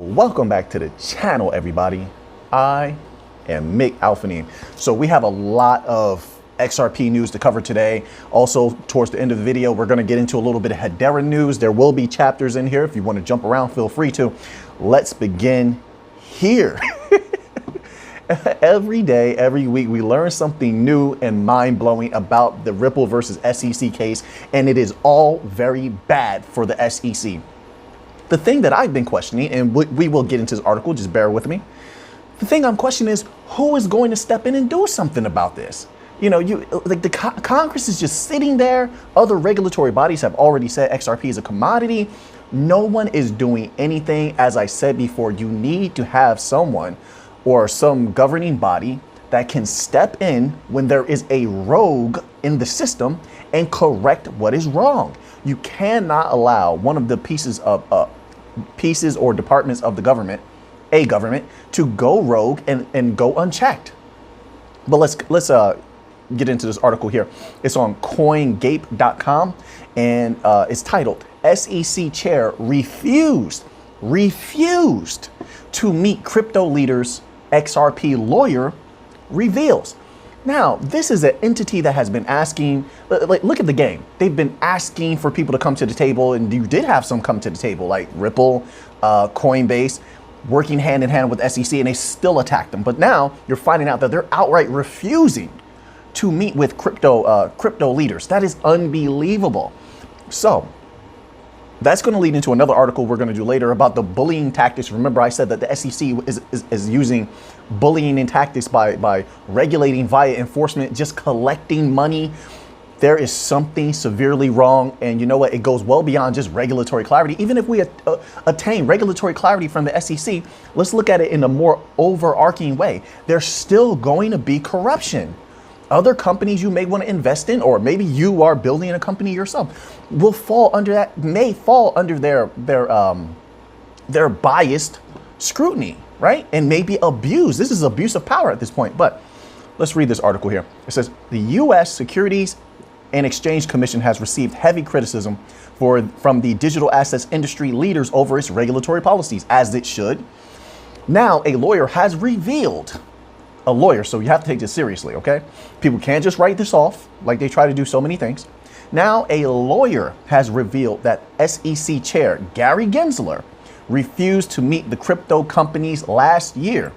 Welcome back to the channel, everybody. I am Mick Alphanine. So we have a lot of XRP news to cover today. Also, towards the end of the video, we're going to get into a little bit of Hedera news. There will be chapters in here. If you want to jump around, feel free to. Let's begin here. Every day, every week, we learn something new and mind-blowing about the Ripple versus SEC case, and it is all very bad for the SEC. The thing that I've been questioning, and we will get into this article, just bear with me. The thing I'm questioning is who is going to step in and do something about this? You know, Congress is just sitting there. Other regulatory bodies have already said XRP is a commodity. No one is doing anything. As I said before, you need to have someone or some governing body that can step in when there is a rogue in the system and correct what is wrong. You cannot allow one of the pieces or departments of the government, to go rogue and go unchecked. But let's get into this article here. It's on CoinGape.com, and it's titled "SEC Chair refused to meet crypto leaders. XRP lawyer reveals." Now, this is an entity that has been asking, look at the game. They've been asking for people to come to the table, and you did have some come to the table, like Ripple, Coinbase, working hand in hand with SEC, and they still attacked them. But now you're finding out that they're outright refusing to meet with crypto leaders. That is unbelievable. So that's going to lead into another article we're going to do later about the bullying tactics. Remember, I said that the SEC is using bullying and tactics by regulating via enforcement, just collecting money. There is something severely wrong. And you know what? It goes well beyond just regulatory clarity. Even if we attain regulatory clarity from the SEC, let's look at it in a more overarching way. There's still going to be corruption. Other companies you may want to invest in, or maybe you are building a company yourself, will fall under that, may fall under their biased scrutiny, right? And maybe abuse. This is abuse of power at this point. But let's read this article here. It says the U.S. Securities and Exchange Commission has received heavy criticism from the digital assets industry leaders over its regulatory policies, as it should. Now, a lawyer has revealed. A lawyer, so you have to take this seriously, okay? People can't just write this off like they try to do so many things. Now, a lawyer has revealed that SEC Chair Gary Gensler refused to meet the crypto companies last year.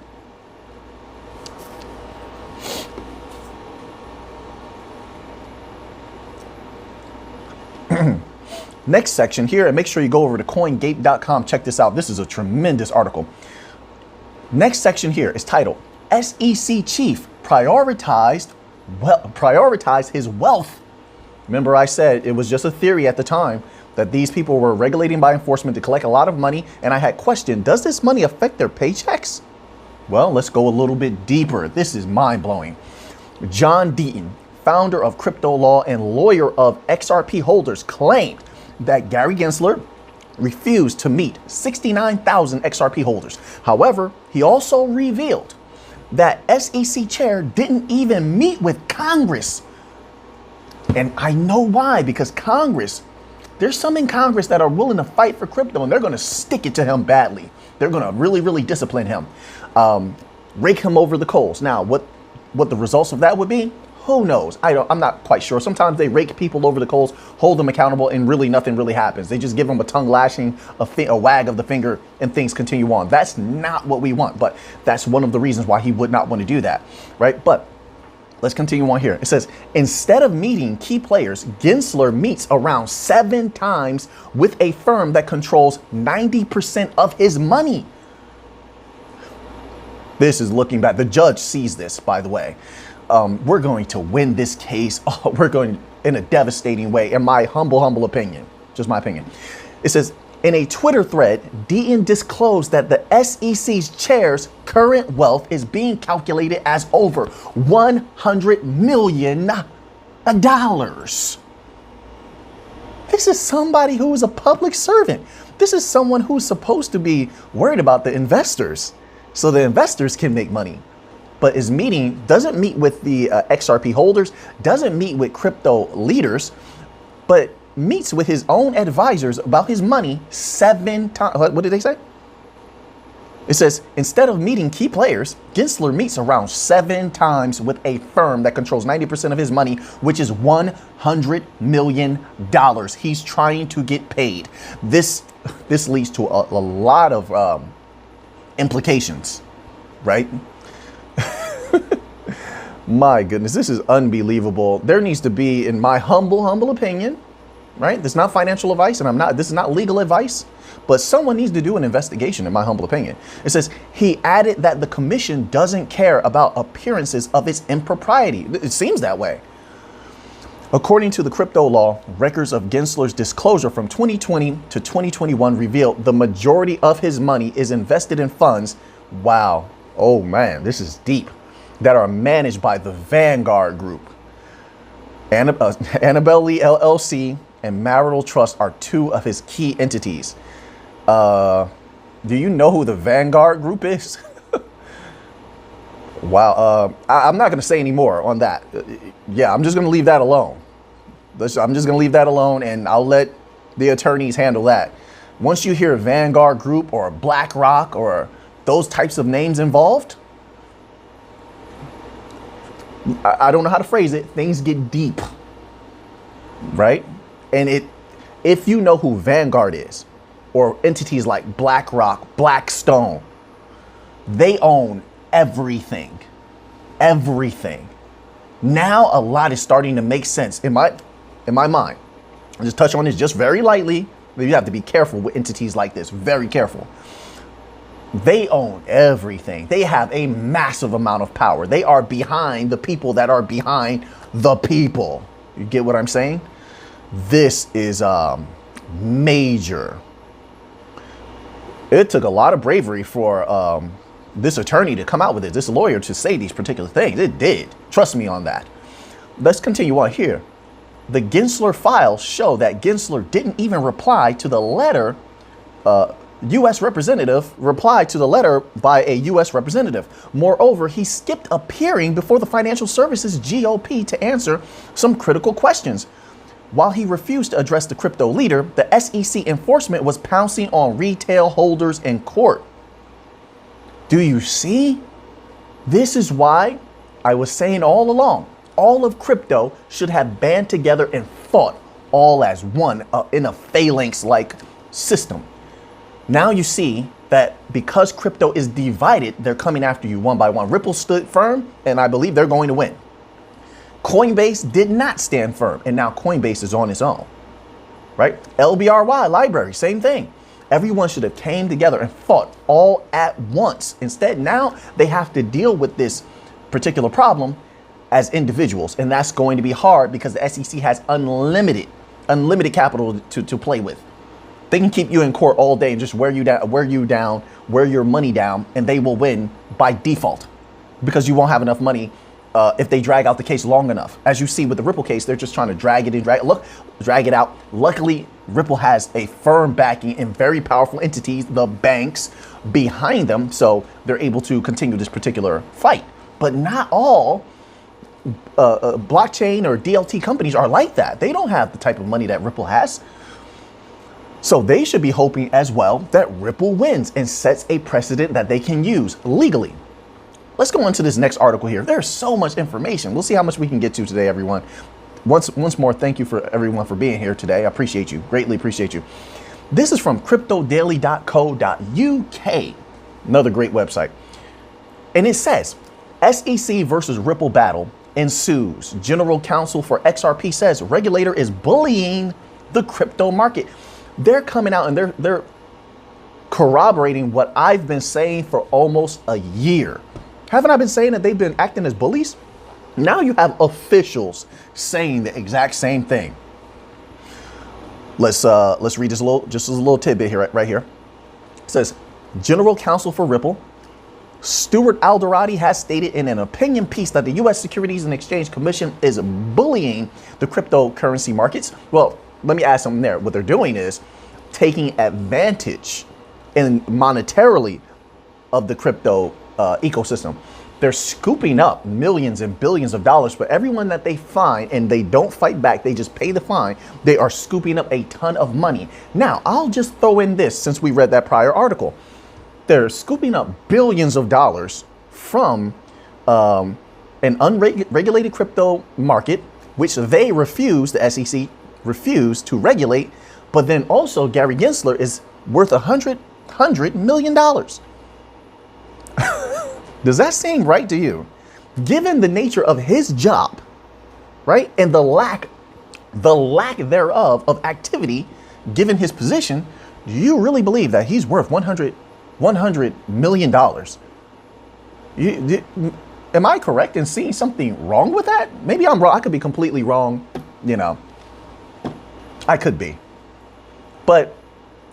Next section here, and make sure you go over to CoinGape.com. Check this out. This is a tremendous article. Next section here is titled SEC Chief prioritized his wealth. Remember, I said it was just a theory at the time that these people were regulating by enforcement to collect a lot of money. And I had questioned, does this money affect their paychecks? Well, let's go a little bit deeper. This is mind blowing. John Deaton, founder of Crypto Law and lawyer of XRP holders, claimed that Gary Gensler refused to meet 69,000 XRP holders. However, he also revealed that SEC chair didn't even meet with Congress. And I know why, because Congress, there's some in Congress that are willing to fight for crypto, and they're going to stick it to him badly. They're going to really, really discipline him, rake him over the coals. Now, what the results of that would be, who knows? I'm not quite sure. Sometimes they rake people over the coals, hold them accountable, and really nothing really happens. They just give them a tongue lashing, a wag of the finger, and things continue on. That's not what we want, but that's one of the reasons why he would not want to do that, right? But let's continue on here. It says, instead of meeting key players, Gensler meets around 7 times with a firm that controls 90% of his money. This is looking bad. The judge sees this, by the way. We're going to win this case. Oh, we're going in a devastating way, in my humble opinion. Just my opinion. It says, in a Twitter thread, Deaton disclosed that the SEC's chair's current wealth is being calculated as over $100 million. This is somebody who is a public servant. This is someone who's supposed to be worried about the investors, so the investors can make money. But his meeting doesn't meet with the XRP holders, doesn't meet with crypto leaders, but meets with his own advisors about his money 7 times. What did they say? It says, instead of meeting key players, Gensler meets around 7 times with a firm that controls 90% of his money, which is $100 million. He's trying to get paid. This leads to a lot of implications, right? My goodness, this is unbelievable. There needs to be, in my humble opinion, right? This is not financial advice, and this is not legal advice, but someone needs to do an investigation, in my humble opinion. It says he added that the commission doesn't care about appearances of its impropriety. It seems that way. According to the crypto law, records of Gensler's disclosure from 2020 to 2021 revealed the majority of his money is invested in funds. Wow. Oh man, this is deep. That are managed by the Vanguard Group. Annabelle Lee LLC and Marital Trust are 2 of his key entities. Do you know who the Vanguard Group is? Wow. I'm not going to say any more on that. Yeah, I'm just going to leave that alone. I'm just going to leave that alone, and I'll let the attorneys handle that. Once you hear Vanguard Group or BlackRock or those types of names involved, I don't know how to phrase it. Things get deep, right? And if you know who Vanguard is, or entities like BlackRock, Blackstone, they own everything. Everything. Now a lot is starting to make sense in my mind. I'll just touch on this just very lightly. You have to be careful with entities like this. Very careful. They own everything. They have a massive amount of power. They are behind the people that are behind the people. You get what I'm saying? This is major. It took a lot of bravery for this attorney to come out with it, this lawyer to say these particular things. It did. Trust me on that. Let's continue on here. The Gensler files show that Gensler didn't even reply to the letter U.S. representative replied to the letter by a U.S. representative. Moreover, he skipped appearing before the Financial Services GOP to answer some critical questions. While he refused to address the crypto leader, the SEC enforcement was pouncing on retail holders in court. Do you see? This is why I was saying all along, all of crypto should have band together and fought all as one in a phalanx-like system. Now you see that because crypto is divided, they're coming after you one by one. Ripple stood firm, and I believe they're going to win. Coinbase did not stand firm, and now Coinbase is on its own, right? LBRY, library, same thing. Everyone should have came together and fought all at once. Instead, now they have to deal with this particular problem as individuals, and that's going to be hard because the SEC has unlimited capital to play with. They can keep you in court all day and just wear your money down, and they will win by default because you won't have enough money if they drag out the case long enough. As you see with the Ripple case, they're just trying to drag it out. Luckily, Ripple has a firm backing and very powerful entities, the banks behind them, so they're able to continue this particular fight. But not all blockchain or DLT companies are like that. They don't have the type of money that Ripple has. So they should be hoping as well that Ripple wins and sets a precedent that they can use legally. Let's go on to this next article here. There's so much information. We'll see how much we can get to today, everyone. Once more, thank you for everyone for being here today. I appreciate you. Greatly appreciate you. This is from cryptodaily.co.uk, another great website. And it says, SEC versus Ripple battle ensues. General counsel for XRP says regulator is bullying the crypto market. They're coming out and they're corroborating what I've been saying for almost a year. Haven't I been saying that they've been acting as bullies? Now you have officials saying the exact same thing. Let's read this just a little tidbit here, right here. It says, General Counsel for Ripple, Stuart Alderati, has stated in an opinion piece that the U.S. Securities and Exchange Commission is bullying the cryptocurrency markets. Well, let me add something there. What they're doing is taking advantage monetarily of the crypto ecosystem. They're scooping up millions and billions of dollars for everyone that they find, and they don't fight back. They just pay the fine. They are scooping up a ton of money. Now, I'll just throw in this since we read that prior article. They're scooping up billions of dollars from an unregulated crypto market, which they refuse, the SEC refused to regulate. But then also Gary Gensler is worth $100 million. Does that seem right to you? Given the nature of his job, right? And the lack thereof of activity, given his position, do you really believe that he's worth $100 million? Am I correct in seeing something wrong with that? Maybe I'm wrong. I could be completely wrong. You know, I could be. But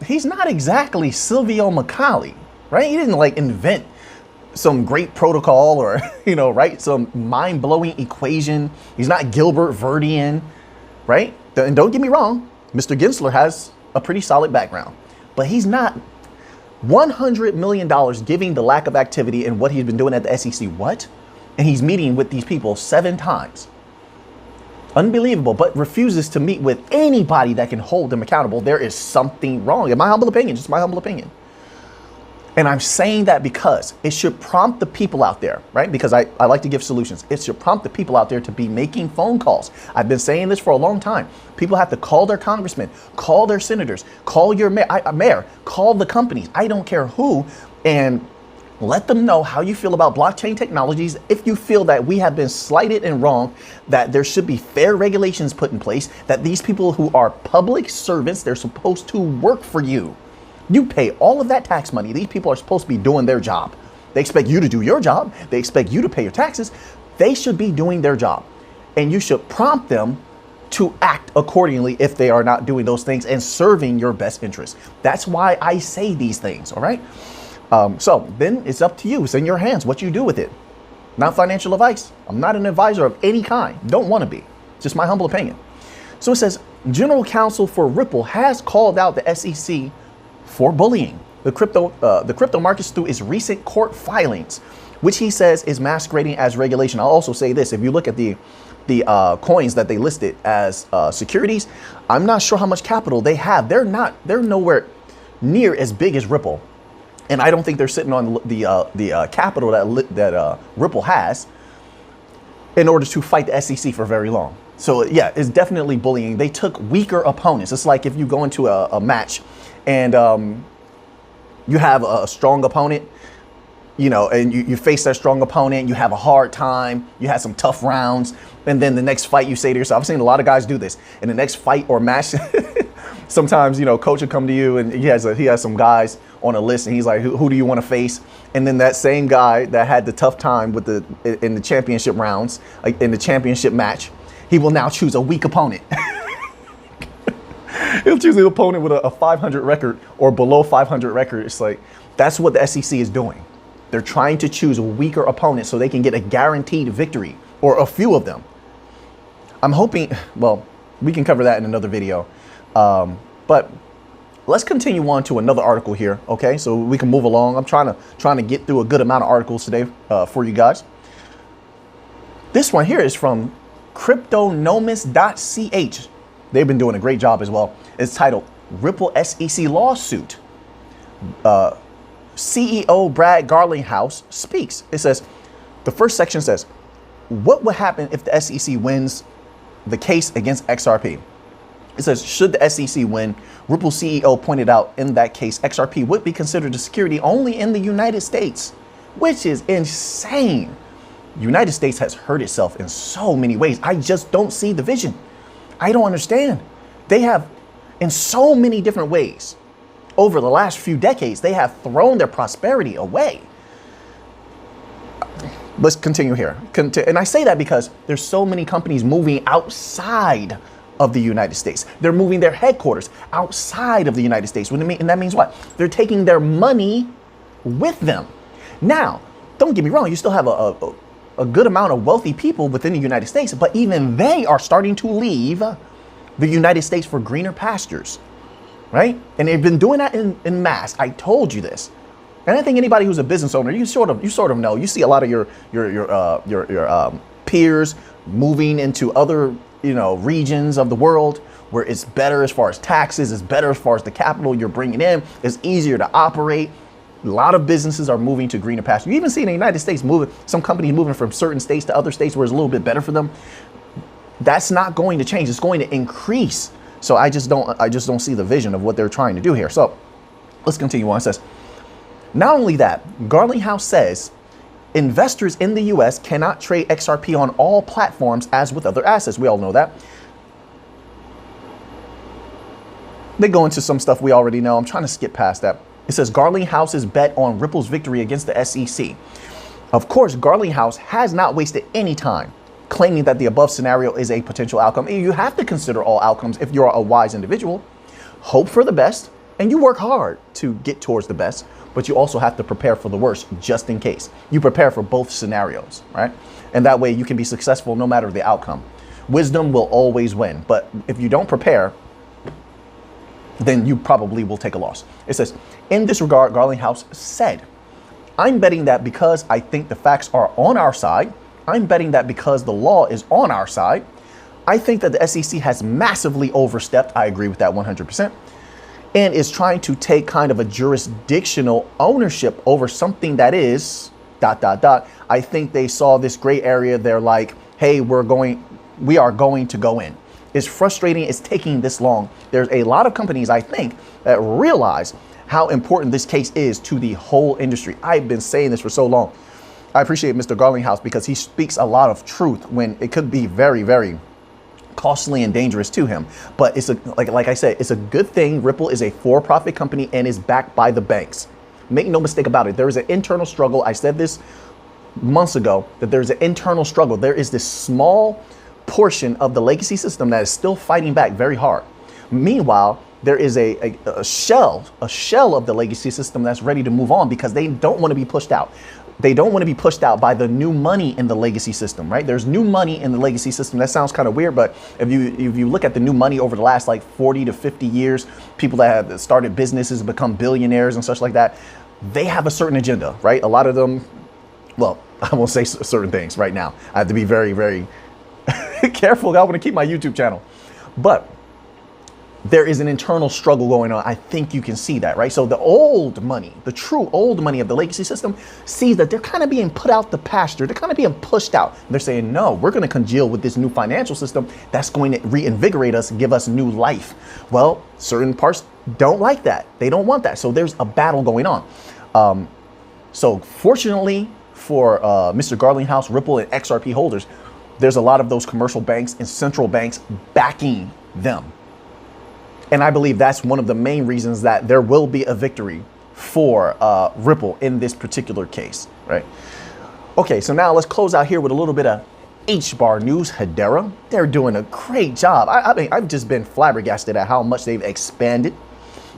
he's not exactly Silvio Macaulay, right? He didn't like invent some great protocol or, you know, right, some mind-blowing equation. He's not Gilbert Verdian, right? And don't get me wrong, Mr. Gensler has a pretty solid background, but he's not. $100 million giving the lack of activity and what he's been doing at the SEC. What? And he's meeting with these people 7 times. Unbelievable, but refuses to meet with anybody that can hold them accountable. There is something wrong, in my humble opinion, just my humble opinion. And I'm saying that because it should prompt the people out there, right? Because I like to give solutions. It should prompt the people out there to be making phone calls. I've been saying this for a long time. People have to call their congressmen, call their senators, call your mayor, call the companies. I don't care who, and let them know how you feel about blockchain technologies. If you feel that we have been slighted and wrong, that there should be fair regulations put in place, that these people who are public servants, they're supposed to work for you. You pay all of that tax money. These people are supposed to be doing their job. They expect you to do your job. They expect you to pay your taxes. They should be doing their job. And you should prompt them to act accordingly if they are not doing those things and serving your best interests. That's why I say these things, all right? So then it's up to you. It's in your hands what you do with it. Not financial advice. I'm not an advisor of any kind. Don't want to be. Just my humble opinion. So it says, General Counsel for Ripple has called out the SEC for bullying the crypto markets through its recent court filings, which he says is masquerading as regulation. I'll also say this: if you look at the coins that they listed as securities, I'm not sure how much capital they have. They're nowhere near as big as Ripple, and I don't think they're sitting on the capital that Ripple has in order to fight the SEC for very long. So yeah, it's definitely bullying. They took weaker opponents. It's like if you go into a match and you have a strong opponent, you know, and you face that strong opponent, you have a hard time, you had some tough rounds, and then the next fight you say to yourself, I've seen a lot of guys do this, in the next fight or match, sometimes, you know, coach will come to you and he has some guys on a list and he's like, who do you want to face? And then that same guy that had the tough time in the championship rounds, like in the championship match, he will now choose a weak opponent. He'll choose an opponent with a 500 record or below 500 record. It's like, that's what the SEC is doing. They're trying to choose a weaker opponent so they can get a guaranteed victory, or a few of them. I'm hoping, well, we can cover that in another video. But let's continue on to another article here, okay? So we can move along. I'm trying to get through a good amount of articles today for you guys. This one here is from cryptonomist.ch. They've been doing a great job as well. It's titled Ripple SEC Lawsuit. CEO Brad Garlinghouse speaks. It says, the first section says, what would happen if the SEC wins the case against XRP? It says, should the SEC win, Ripple CEO pointed out in that case, XRP would be considered a security only in the United States, which is insane. The United States has hurt itself in so many ways. I just don't see the vision. I don't understand. They have, in so many different ways, over the last few decades, they have thrown their prosperity away. Let's continue here. And I say that because there's so many companies moving outside of the United States. They're moving their headquarters outside of the United States. And that means what? They're taking their money with them. Now, don't get me wrong. You still have a good amount of wealthy people within the United States, but even they are starting to leave the United States for greener pastures, right? And they've been doing that in mass. I told you this. And I think anybody who's a business owner, you sort of know. You see a lot of your peers moving into other, you know, regions of the world where it's better as far as taxes, it's better as far as the capital you're bringing in, it's easier to operate. A lot of businesses are moving to greener pastures. You even see in the United States some companies moving from certain states to other states where it's a little bit better for them. That's not going to change. It's going to increase. So I just don't see the vision of what they're trying to do here. So let's continue on. It says, not only that, Garlinghouse says investors in the US cannot trade XRP on all platforms as with other assets. We all know that. They go into some stuff we already know. I'm trying to skip past that. It says Garlinghouse's bet on Ripple's victory against the SEC. Of course, Garlinghouse has not wasted any time claiming that the above scenario is a potential outcome. You have to consider all outcomes if you're a wise individual. Hope for the best, and you work hard to get towards the best, but you also have to prepare for the worst just in case. You prepare for both scenarios, right? And that way you can be successful no matter the outcome. Wisdom will always win, but if you don't prepare, then you probably will take a loss. It says, in this regard, Garlinghouse said, I'm betting that because I think the facts are on our side, I'm betting that because the law is on our side, I think that the SEC has massively overstepped. I agree with that 100%. And is trying to take kind of a jurisdictional ownership over something that is ... I think they saw this gray area. They're like, hey, we are going to go in. It's frustrating. It's taking this long. There's a lot of companies, I think, that realize how important this case is to the whole industry. I've been saying this for so long. I appreciate Mr. Garlinghouse because he speaks a lot of truth when it could be very, very costly and dangerous to him. But it's like I said, it's a good thing. Ripple is a for-profit company and is backed by the banks. Make no mistake about it. There is an internal struggle. I said this months ago that there's an internal struggle. There is this small portion of the legacy system that is still fighting back very hard. Meanwhile, there is a shell of the legacy system that's ready to move on because they don't want to be pushed out. They don't want to be pushed out by the new money in the legacy system, right? There's new money in the legacy system. That sounds kind of weird, but if you look at the new money over the last like 40 to 50 years, people that have started businesses, become billionaires and such like that, they have a certain agenda, right? A lot of them, well, I won't say certain things right now. I have to be very, very careful. I want to keep my YouTube channel, but there is an internal struggle going on. I think you can see that, right? So the old money, the true old money of the legacy system sees that they're kind of being put out the pasture. They're kind of being pushed out. They're saying, no, we're going to congeal with this new financial system that's going to reinvigorate us, give us new life. Well, certain parts don't like that. They don't want that. So there's a battle going on. So fortunately for Mr. Garlinghouse, Ripple, and XRP holders, there's a lot of those commercial banks and central banks backing them. And I believe that's one of the main reasons that there will be a victory for Ripple in this particular case, right? Okay, so now let's close out here with a little bit of HBAR news. Hedera, they're doing a great job. I mean, I've just been flabbergasted at how much they've expanded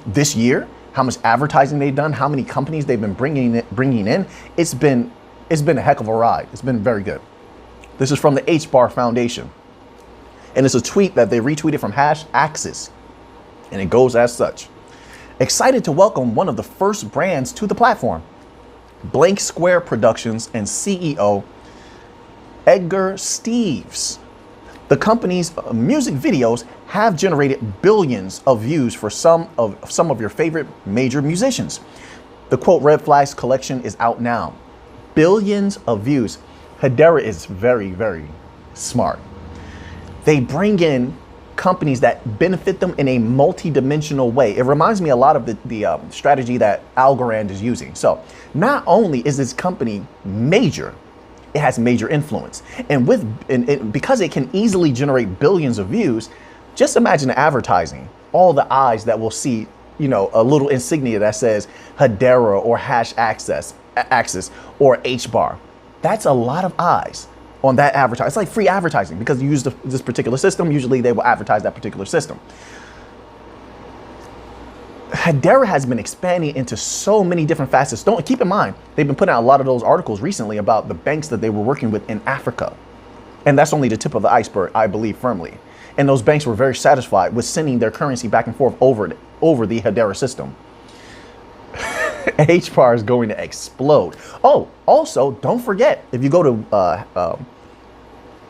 this year, how much advertising they've done, how many companies they've been bringing in. It's been a heck of a ride. It's been very good. This is from the HBAR Foundation, and it's a tweet that they retweeted from #Axis. And it goes as such. Excited to welcome one of the first brands to the platform. Blank Square Productions and CEO Edgar Steves. The company's music videos have generated billions of views for some of your favorite major musicians. The quote Red Flags collection is out now. Billions of views. Hedera is very, very smart. They bring in companies that benefit them in a multi-dimensional way. It reminds me a lot of the strategy that Algorand is using. So not only is this company major, it has major influence. And because it can easily generate billions of views, just imagine the advertising, all the eyes that will see, you know, a little insignia that says Hedera or #Axis or HBAR. That's a lot of eyes on that advertising. It's like free advertising because you use this particular system. Usually they will advertise that particular system. Hedera has been expanding into so many different facets. Keep in mind, they've been putting out a lot of those articles recently about the banks that they were working with in Africa. And that's only the tip of the iceberg, I believe firmly. And those banks were very satisfied with sending their currency back and forth over the Hedera system. HBAR is going to explode. Oh, also, don't forget, if you go to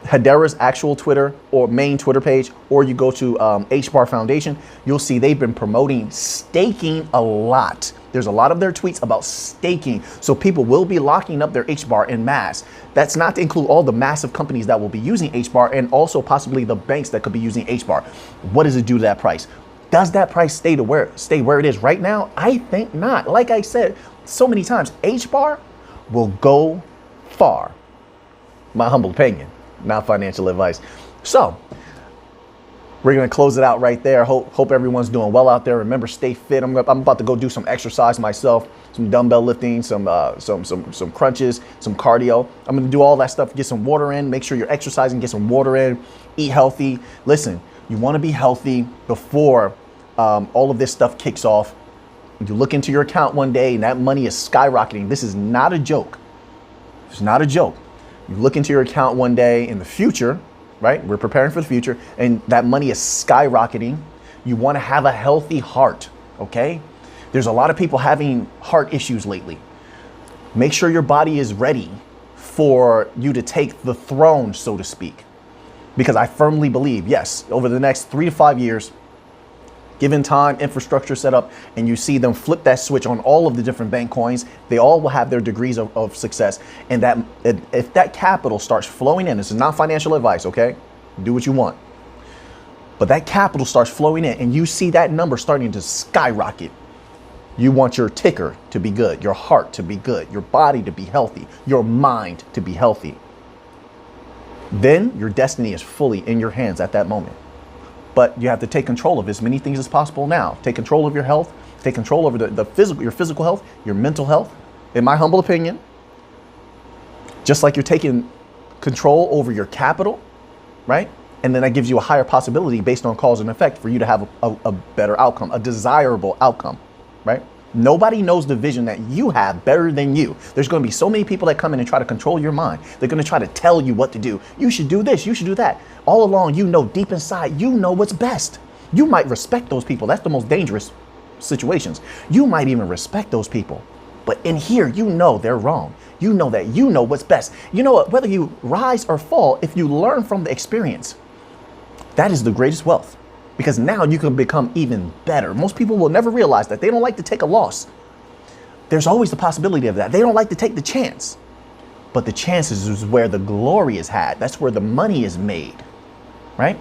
Hedera's actual Twitter or main Twitter page, or you go to HBAR Foundation, you'll see they've been promoting staking a lot. There's a lot of their tweets about staking. So people will be locking up their HBAR en masse. That's not to include all the massive companies that will be using HBAR and also possibly the banks that could be using HBAR. What does it do to that price? Does that price stay where it is right now? I think not. Like I said so many times, HBAR will go far. My humble opinion, not financial advice. So we're going to close it out right there. Hope everyone's doing well out there. Remember, stay fit. I'm about to go do some exercise myself, some dumbbell lifting, some crunches, some cardio. I'm going to do all that stuff, get some water in, make sure you're exercising, get some water in, eat healthy. Listen, you want to be healthy before all of this stuff kicks off. You look into your account one day and that money is skyrocketing. This is not a joke. It's not a joke. You look into your account one day in the future, right? We're preparing for the future and that money is skyrocketing. You want to have a healthy heart, okay? There's a lot of people having heart issues lately. Make sure your body is ready for you to take the throne, so to speak. Because I firmly believe, yes, over the next 3 to 5 years, given time, infrastructure set up, and you see them flip that switch on all of the different bank coins, they all will have their degrees of success. And that if that capital starts flowing in, this is not financial advice, okay? Do what you want. But that capital starts flowing in and you see that number starting to skyrocket. You want your ticker to be good, your heart to be good, your body to be healthy, your mind to be healthy. Then your destiny is fully in your hands at that moment. But you have to take control of as many things as possible now. Take control of your health, take control over your physical health, your mental health. In my humble opinion, just like you're taking control over your capital, right? And then that gives you a higher possibility based on cause and effect for you to have a better outcome, a desirable outcome, right? Nobody knows the vision that you have better than you. There's going to be so many people that come in and try to control your mind. They're going to try to tell you what to do. You should do this. You should do that. All along, you know, deep inside, you know what's best. You might respect those people. That's the most dangerous situations. You might even respect those people. But in here, you know they're wrong. You know that you know what's best. You know what? Whether you rise or fall, if you learn from the experience, that is the greatest wealth. Because now you can become even better. Most people will never realize that. They don't like to take a loss. There's always the possibility of that. They don't like to take the chance. But the chances is where the glory is had. That's where the money is made, right?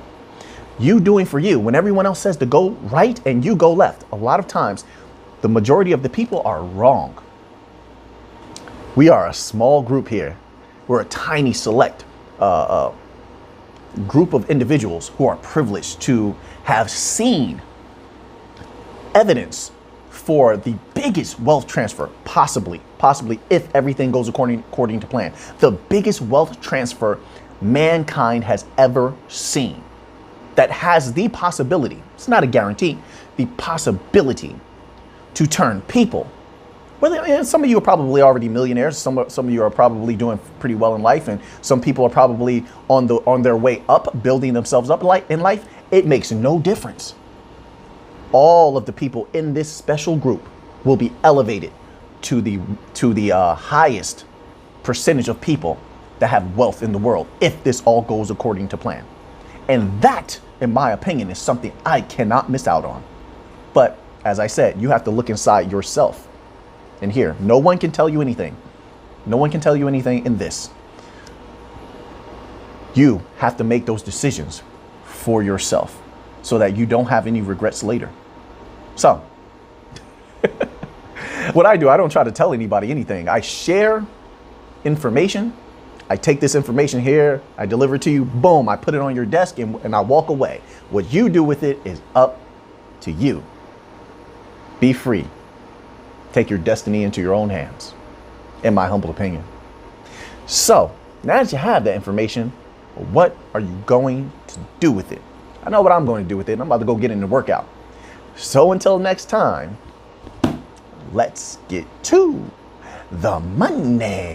You doing for you. When everyone else says to go right and you go left, a lot of times the majority of the people are wrong. We are a small group here. We're a tiny select group of individuals who are privileged to have seen evidence for the biggest wealth transfer, possibly if everything goes according to plan, the biggest wealth transfer mankind has ever seen, that has the possibility, it's not a guarantee, the possibility to turn people. Well, some of you are probably already millionaires. Some of you are probably doing pretty well in life, and some people are probably on their way up, building themselves up in life. It makes no difference. All of the people in this special group will be elevated to the highest percentage of people that have wealth in the world if this all goes according to plan. And that, in my opinion, is something I cannot miss out on. But as I said, you have to look inside yourself. And here, no one can tell you anything. No one can tell you anything in this. You have to make those decisions for yourself so that you don't have any regrets later. So, what I do, I don't try to tell anybody anything. I share information. I take this information here, I deliver it to you, boom, I put it on your desk and I walk away. What you do with it is up to you. Be free. Take your destiny into your own hands, in my humble opinion. So, now that you have that information, what are you going to do with it? I know what I'm going to do with it. I'm about to go get in the workout. So until next time, let's get to the money.